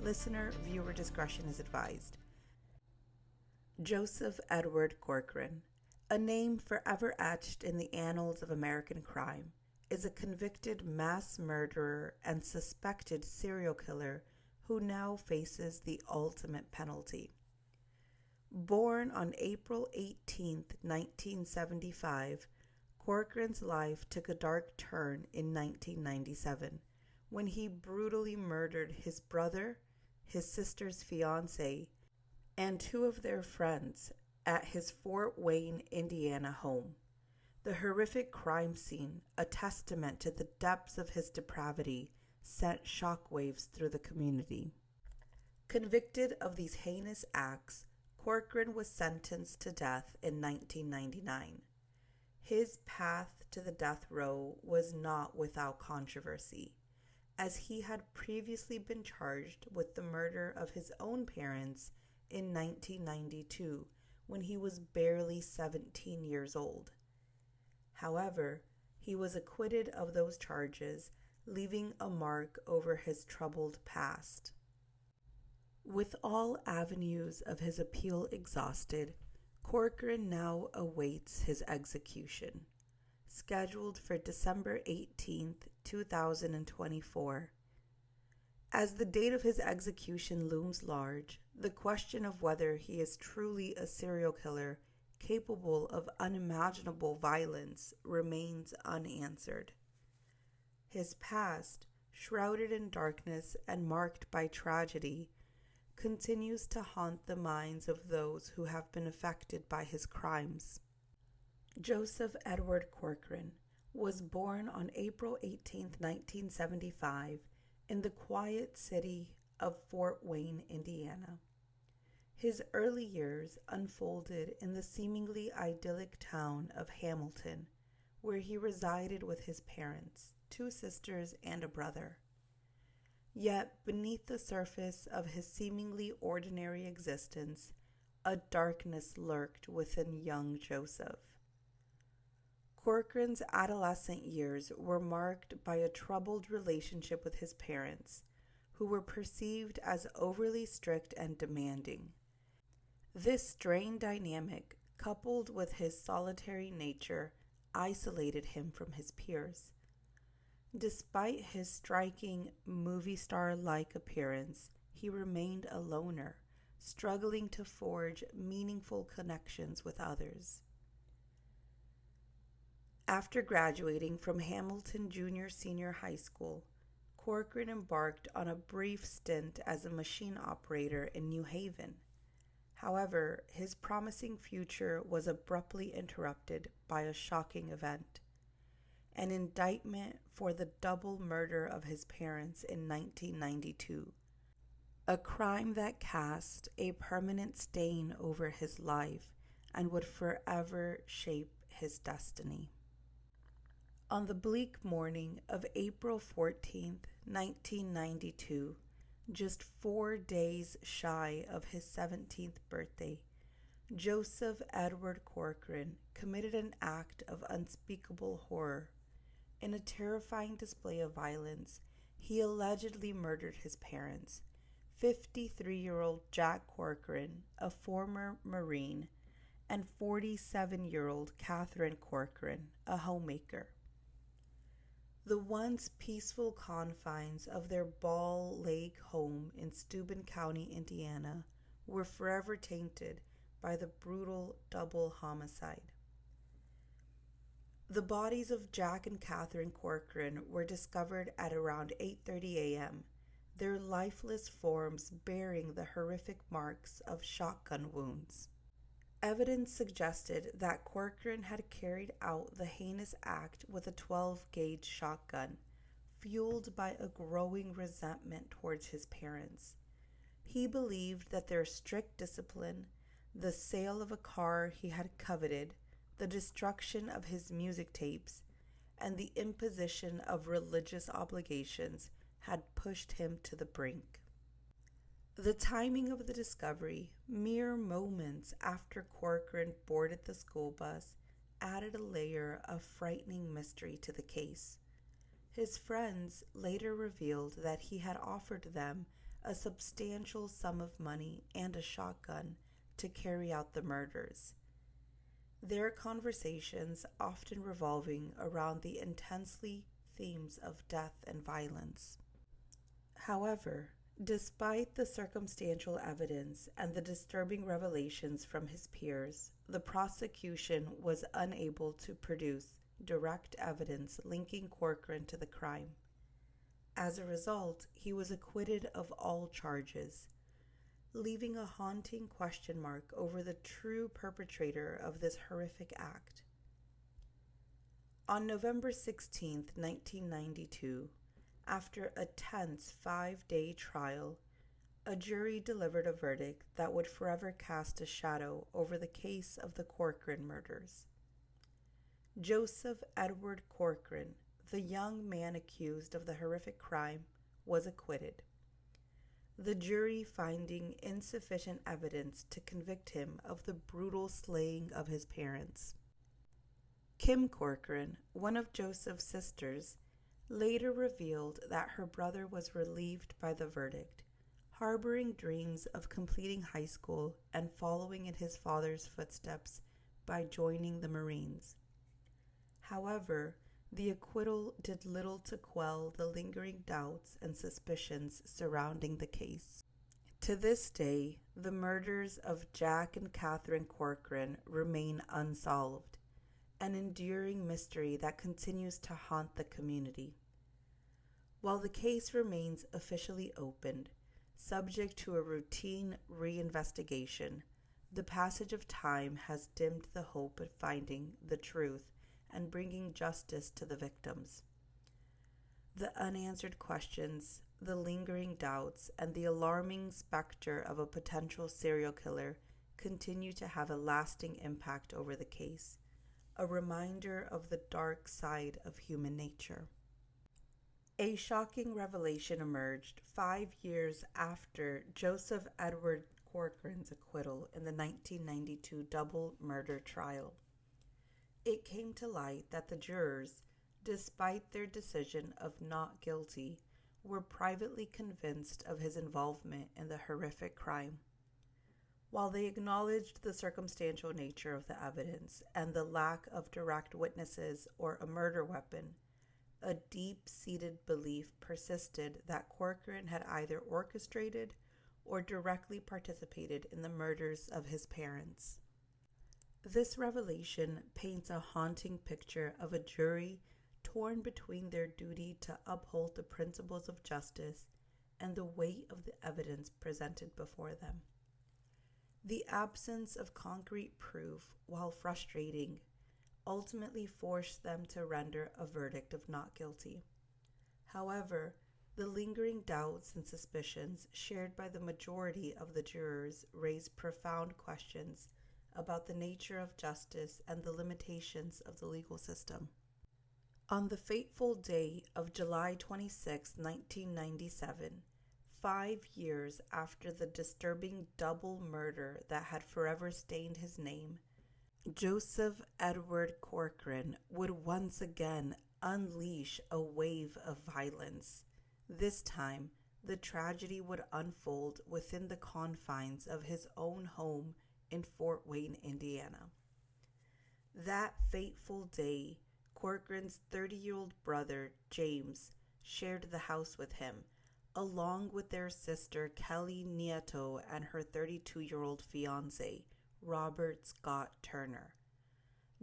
Viewer discretion is advised. Joseph Edward Corcoran, a name forever etched in the annals of American crime, is a convicted mass murderer and suspected serial killer who now faces the ultimate penalty. Born on April 18, 1975, Corcoran's life took a dark turn in 1997 when he brutally murdered his brother, his sister's fiancé, and two of their friends at his Fort Wayne, Indiana home. The horrific crime scene, a testament to the depths of his depravity, sent shockwaves through the community. Convicted of these heinous acts, Corcoran was sentenced to death in 1999. His path to the death row was not without controversy, as he had previously been charged with the murder of his own parents in 1992 when he was barely 17 years old. However, he was acquitted of those charges, leaving a mark over his troubled past. With all avenues of his appeal exhausted, Corcoran now awaits his execution, scheduled for December 18, 2024. As the date of his execution looms large, the question of whether he is truly a serial killer capable of unimaginable violence remains unanswered. His past, shrouded in darkness and marked by tragedy, continues to haunt the minds of those who have been affected by his crimes. Joseph Edward Corcoran was born on April 18, 1975, in the quiet city of Fort Wayne, Indiana. His early years unfolded in the seemingly idyllic town of Hamilton, where he resided with his parents, two sisters, and a brother. Yet, beneath the surface of his seemingly ordinary existence, a darkness lurked within young Joseph. Corcoran's adolescent years were marked by a troubled relationship with his parents, who were perceived as overly strict and demanding. This strained dynamic, coupled with his solitary nature, isolated him from his peers. Despite his striking movie star-like appearance, he remained a loner, struggling to forge meaningful connections with others. After graduating from Hamilton Junior-Senior High School, Corcoran embarked on a brief stint as a machine operator in New Haven. However, his promising future was abruptly interrupted by a shocking event: an indictment for the double murder of his parents in 1992, a crime that cast a permanent stain over his life and would forever shape his destiny. On the bleak morning of April 14, 1992, just 4 days shy of his 17th birthday, Joseph Edward Corcoran committed an act of unspeakable horror. In a terrifying display of violence, he allegedly murdered his parents, 53-year-old Jack Corcoran, a former Marine, and 47-year-old Catherine Corcoran, a homemaker. The once peaceful confines of their Ball Lake home in Steuben County, Indiana, were forever tainted by the brutal double homicide. The bodies of Jack and Catherine Corcoran were discovered at around 8:30 a.m., their lifeless forms bearing the horrific marks of shotgun wounds. Evidence suggested that Corcoran had carried out the heinous act with a 12-gauge shotgun, fueled by a growing resentment towards his parents. He believed that their strict discipline, the sale of a car he had coveted, the destruction of his music tapes, and the imposition of religious obligations had pushed him to the brink. The timing of the discovery, mere moments after Corcoran boarded the school bus, added a layer of frightening mystery to the case. His friends later revealed that he had offered them a substantial sum of money, and a shotgun to carry out the murders. Their conversations often revolving around the intensely themes of death and violence. However, despite the circumstantial evidence and the disturbing revelations from his peers, the prosecution was unable to produce direct evidence linking Corcoran to the crime. As a result, he was acquitted of all charges, leaving a haunting question mark over the true perpetrator of this horrific act. On November 16, 1992, after a tense 5-day trial, a jury delivered a verdict that would forever cast a shadow over the case of the Corcoran murders. Joseph Edward Corcoran, the young man accused of the horrific crime, was acquitted, the jury finding insufficient evidence to convict him of the brutal slaying of his parents. Kim Corcoran, one of Joseph's sisters, later revealed that her brother was relieved by the verdict, harboring dreams of completing high school and following in his father's footsteps by joining the Marines. However, the acquittal did little to quell the lingering doubts and suspicions surrounding the case. To this day, the murders of Jack and Catherine Corcoran remain unsolved, an enduring mystery that continues to haunt the community. While the case remains officially opened, subject to a routine reinvestigation, the passage of time has dimmed the hope of finding the truth and bringing justice to the victims. The unanswered questions, the lingering doubts, and the alarming specter of a potential serial killer continue to have a lasting impact over the case, a reminder of the dark side of human nature. A shocking revelation emerged 5 years after Joseph Edward Corcoran's acquittal in the 1992 double murder trial. It came to light that the jurors, despite their decision of not guilty, were privately convinced of his involvement in the horrific crime. While they acknowledged the circumstantial nature of the evidence and the lack of direct witnesses or a murder weapon, a deep-seated belief persisted that Corcoran had either orchestrated or directly participated in the murders of his parents. This revelation paints a haunting picture of a jury torn between their duty to uphold the principles of justice and the weight of the evidence presented before them. The absence of concrete proof, while frustrating, ultimately forced them to render a verdict of not guilty. However, the lingering doubts and suspicions shared by the majority of the jurors raised profound questions about the nature of justice and the limitations of the legal system. On the fateful day of July 26, 1997, 5 years after the disturbing double murder that had forever stained his name, Joseph Edward Corcoran would once again unleash a wave of violence. This time, the tragedy would unfold within the confines of his own home in Fort Wayne, Indiana. That fateful day, Corcoran's 30-year-old brother, James, shared the house with him, along with their sister, Kelly Nieto, and her 32-year-old fiancé, Robert Scott Turner.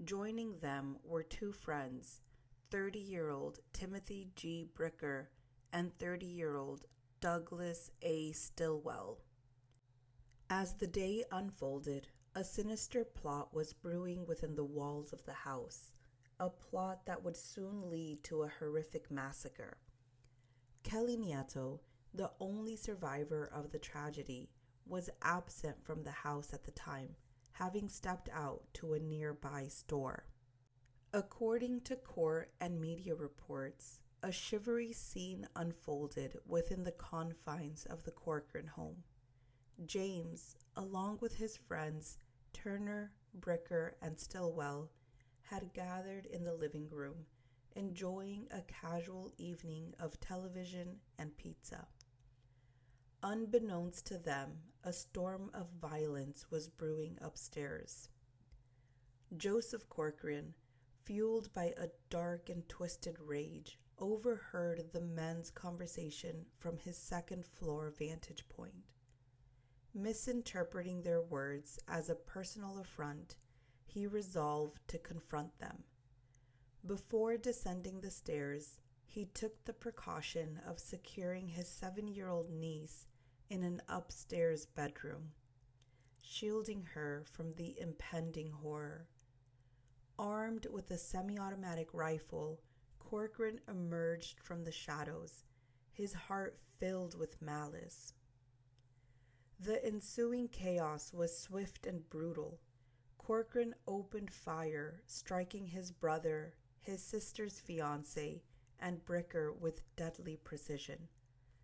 Joining them were two friends, 30-year-old Timothy G. Bricker and 30-year-old Douglas A. Stillwell. As the day unfolded, a sinister plot was brewing within the walls of the house, a plot that would soon lead to a horrific massacre. Kelly Nieto, the only survivor of the tragedy, was absent from the house at the time, having stepped out to a nearby store. According to court and media reports, a shivery scene unfolded within the confines of the Corcoran home. James, along with his friends Turner, Bricker, and Stillwell, had gathered in the living room, enjoying a casual evening of television and pizza. Unbeknownst to them, a storm of violence was brewing upstairs. Joseph Corcoran, fueled by a dark and twisted rage, overheard the men's conversation from his second-floor vantage point. Misinterpreting their words as a personal affront, he resolved to confront them. Before descending the stairs, he took the precaution of securing his 7-year-old niece in an upstairs bedroom, shielding her from the impending horror. Armed with a semi-automatic rifle, Corcoran emerged from the shadows, his heart filled with malice. The ensuing chaos was swift and brutal. Corcoran opened fire, striking his brother, his sister's fiancé, and Bricker with deadly precision.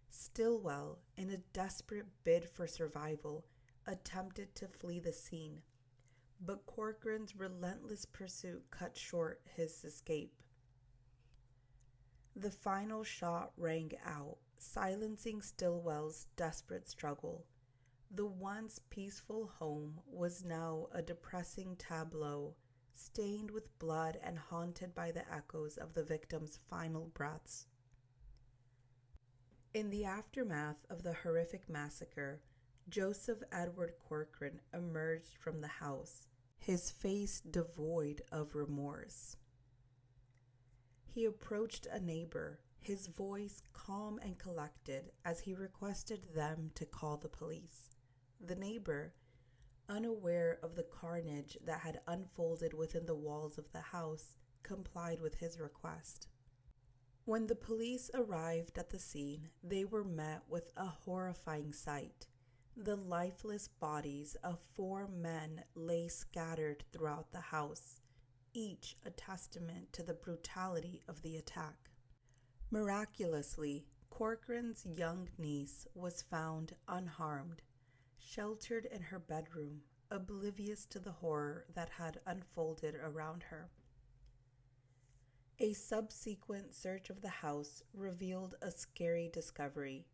Stillwell, in a desperate bid for survival, attempted to flee the scene, but Corcoran's relentless pursuit cut short his escape. The final shot rang out, silencing Stillwell's desperate struggle. The once peaceful home was now a depressing tableau, stained with blood and haunted by the echoes of the victim's final breaths. In the aftermath of the horrific massacre, Joseph Edward Corcoran emerged from the house, his face devoid of remorse. He approached a neighbor, his voice calm and collected as he requested them to call the police. The neighbor, unaware of the carnage that had unfolded within the walls of the house, complied with his request. When the police arrived at the scene, they were met with a horrifying sight. The lifeless bodies of 4 men lay scattered throughout the house, each a testament to the brutality of the attack. Miraculously, Corcoran's young niece was found unharmed, sheltered in her bedroom, oblivious to the horror that had unfolded around her. A subsequent search of the house revealed a scary discovery: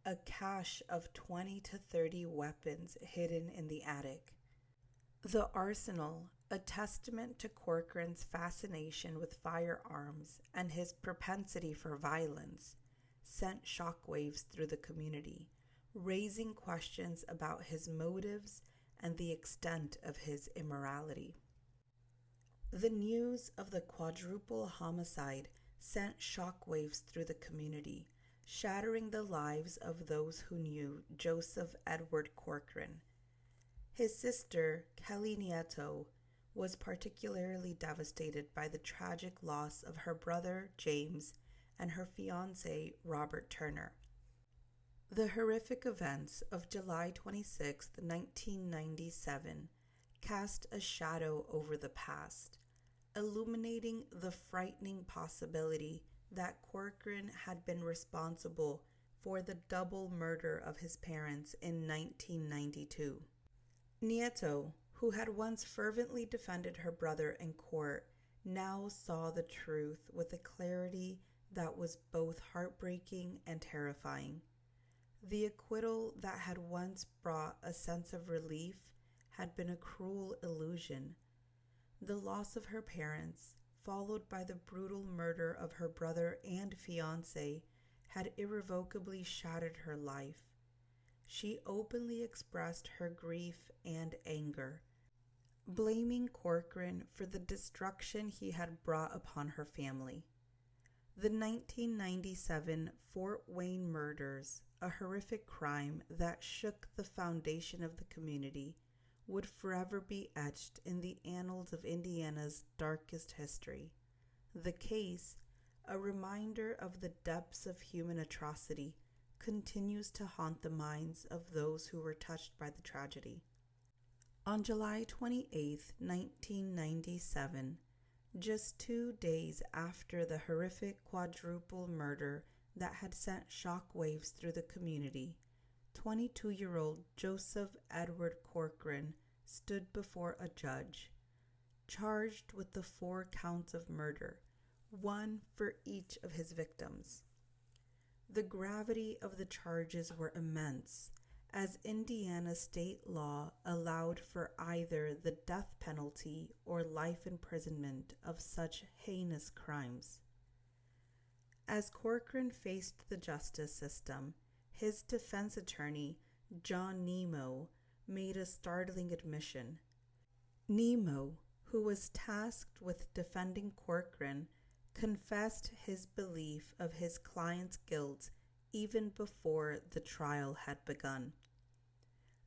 a cache of 20 to 30 weapons hidden in the attic. The arsenal, a testament to Corcoran's fascination with firearms and his propensity for violence, sent shockwaves through the community, raising questions about his motives and the extent of his immorality. The news of the quadruple homicide sent shockwaves through the community, shattering the lives of those who knew Joseph Edward Corcoran. His sister, Kelly Nieto, was particularly devastated by the tragic loss of her brother, James, and her fiancé, Robert Turner. The horrific events of July 26, 1997, cast a shadow over the past, illuminating the frightening possibility that Corcoran had been responsible for the double murder of his parents in 1992. Nieto, who had once fervently defended her brother in court, now saw the truth with a clarity that was both heartbreaking and terrifying. The acquittal that had once brought a sense of relief had been a cruel illusion. The loss of her parents, followed by the brutal murder of her brother and fiancé, had irrevocably shattered her life. She openly expressed her grief and anger, blaming Corcoran for the destruction he had brought upon her family. The 1997 Fort Wayne murders, a horrific crime that shook the foundation of the community, would forever be etched in the annals of Indiana's darkest history. The case, a reminder of the depths of human atrocity, continues to haunt the minds of those who were touched by the tragedy. On July 28, 1997, just 2 days after the horrific quadruple murder that had sent shockwaves through the community, 22-year-old Joseph Edward Corcoran stood before a judge, charged with the 4 counts of murder, one for each of his victims. The gravity of the charges were immense, as Indiana state law allowed for either the death penalty or life imprisonment of such heinous crimes. As Corcoran faced the justice system, his defense attorney, John Nemo, made a startling admission. Nemo, who was tasked with defending Corcoran, confessed his belief of his client's guilt even before the trial had begun.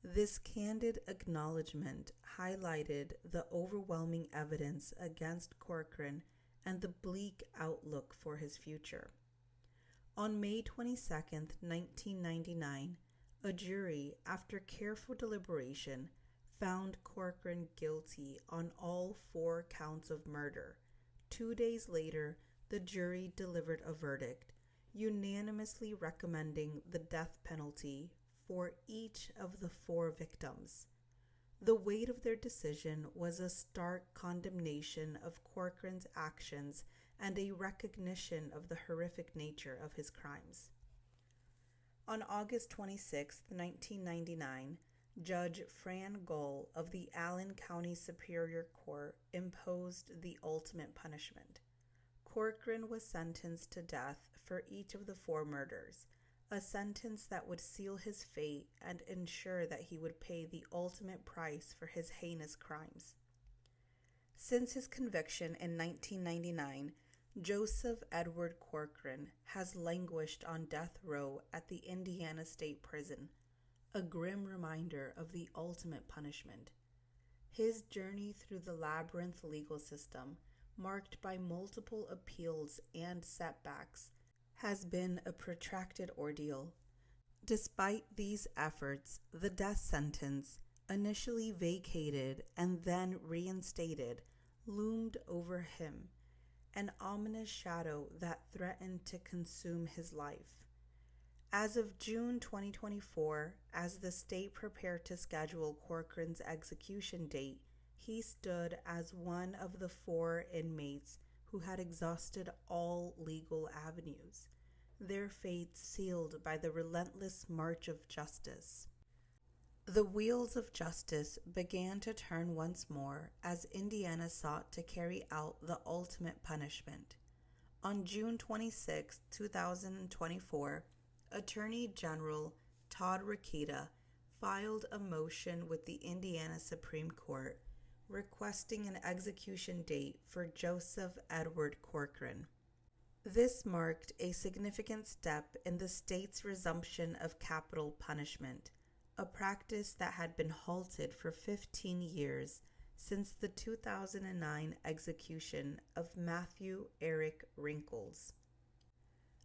This candid acknowledgement highlighted the overwhelming evidence against Corcoran and the bleak outlook for his future. On May 22, 1999, a jury, after careful deliberation, found Corcoran guilty on all 4 counts of murder. 2 days later, the jury delivered a verdict, unanimously recommending the death penalty for each of the 4 victims. The weight of their decision was a stark condemnation of Corcoran's actions and a recognition of the horrific nature of his crimes. On August 26, 1999, Judge Fran Gull of the Allen County Superior Court imposed the ultimate punishment. Corcoran was sentenced to death for each of the 4 murders, a sentence that would seal his fate and ensure that he would pay the ultimate price for his heinous crimes. Since his conviction in 1999, Joseph Edward Corcoran has languished on death row at the Indiana State Prison, a grim reminder of the ultimate punishment. His journey through the labyrinth legal system, marked by multiple appeals and setbacks, has been a protracted ordeal. Despite these efforts, the death sentence, initially vacated and then reinstated, loomed over him, an ominous shadow that threatened to consume his life. As of June 2024, as the state prepared to schedule Corcoran's execution date, he stood as one of the 4 inmates who had exhausted all legal avenues, their fates sealed by the relentless march of justice. The wheels of justice began to turn once more as Indiana sought to carry out the ultimate punishment. On June 26, 2024, Attorney General Todd Rokita filed a motion with the Indiana Supreme Court requesting an execution date for Joseph Edward Corcoran. This marked a significant step in the state's resumption of capital punishment, a practice that had been halted for 15 years since the 2009 execution of Matthew Eric Wrinkles.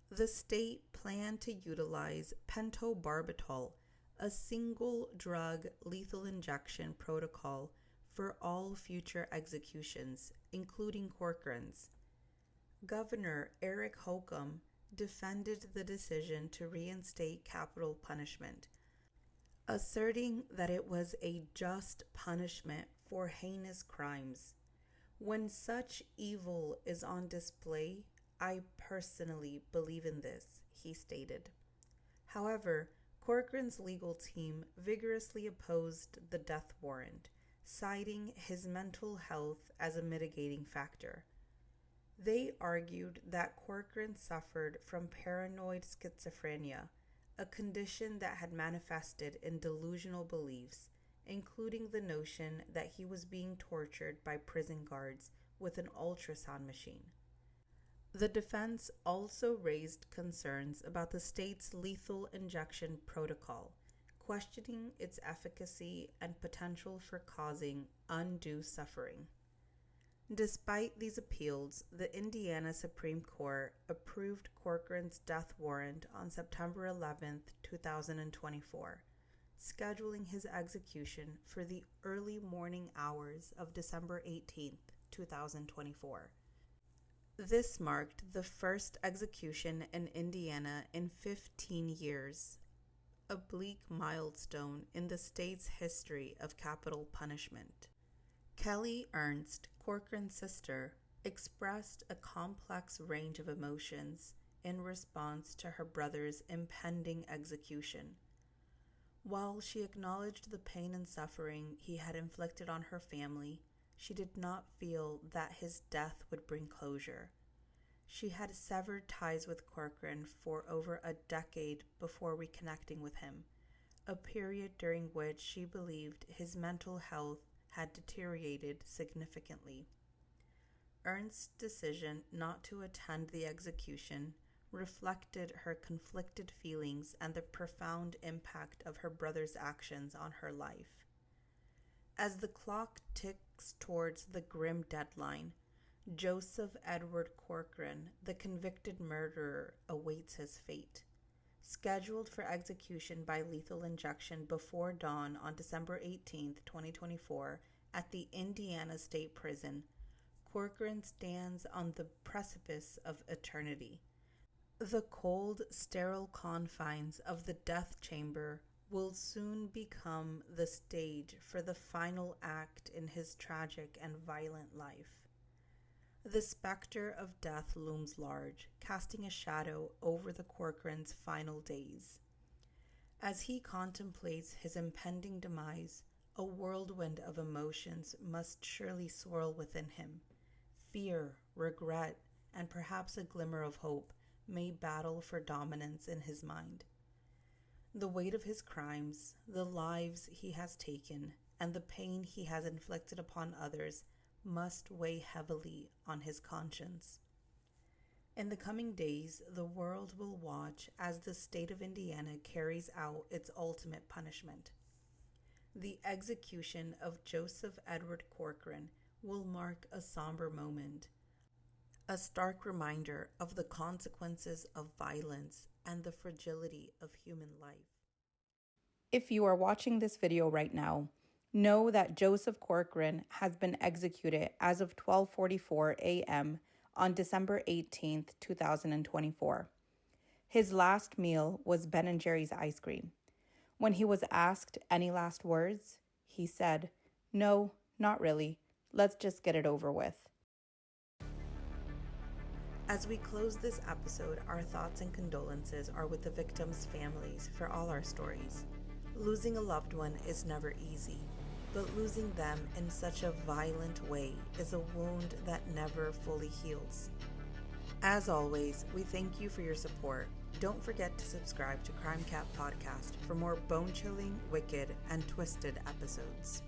The state planned to utilize pentobarbital, a single-drug lethal injection protocol for all future executions, including Corcoran's. Governor Eric Holcomb defended the decision to reinstate capital punishment, asserting that it was a just punishment for heinous crimes. When such evil is on display, I personally believe in this, he stated. However, Corcoran's legal team vigorously opposed the death warrant, citing his mental health as a mitigating factor. They argued that Corcoran suffered from paranoid schizophrenia, a condition that had manifested in delusional beliefs, including the notion that he was being tortured by prison guards with an ultrasound machine. The defense also raised concerns about the state's lethal injection protocol, questioning its efficacy and potential for causing undue suffering. Despite these appeals, the Indiana Supreme Court approved Corcoran's death warrant on September 11, 2024, scheduling his execution for the early morning hours of December 18, 2024. This marked the first execution in Indiana in 15 years, a bleak milestone in the state's history of capital punishment. Kelly Ernst, Corcoran's sister, expressed a complex range of emotions, in response to her brother's impending execution. While she acknowledged the pain and suffering he had inflicted on her family, she did not feel that his death would bring closure. She had severed ties with Corcoran for over a decade before reconnecting with him, a period during which she believed his mental health had deteriorated significantly. Ernst's decision not to attend the execution reflected her conflicted feelings and the profound impact of her brother's actions on her life. As the clock ticks towards the grim deadline, Joseph Edward Corcoran, the convicted murderer, awaits his fate. Scheduled for execution by lethal injection before dawn on December 18, 2024, at the Indiana State Prison, Corcoran stands on the precipice of eternity. The cold, sterile confines of the death chamber will soon become the stage for the final act in his tragic and violent life. The specter of death looms large, casting a shadow over the Corcoran's final days. As he contemplates his impending demise, a whirlwind of emotions must surely swirl within him. Fear, regret, and perhaps a glimmer of hope may battle for dominance in his mind. The weight of his crimes, the lives he has taken, and the pain he has inflicted upon others must weigh heavily on his conscience. In the coming days, the world will watch as the state of Indiana carries out its ultimate punishment. The execution of Joseph Edward Corcoran will mark a somber moment, a stark reminder of the consequences of violence and the fragility of human life. If you are watching this video right now, know that Joseph Corcoran has been executed as of 12:44 a.m. on December 18th, 2024. His last meal was Ben & Jerry's ice cream. When he was asked any last words, he said, "No, not really. Let's just get it over with." As we close this episode, our thoughts and condolences are with the victims' families for all our stories. Losing a loved one is never easy, but losing them in such a violent way is a wound that never fully heals. As always, we thank you for your support. Don't forget to subscribe to Crime Cat Podcast for more bone-chilling, wicked, and twisted episodes.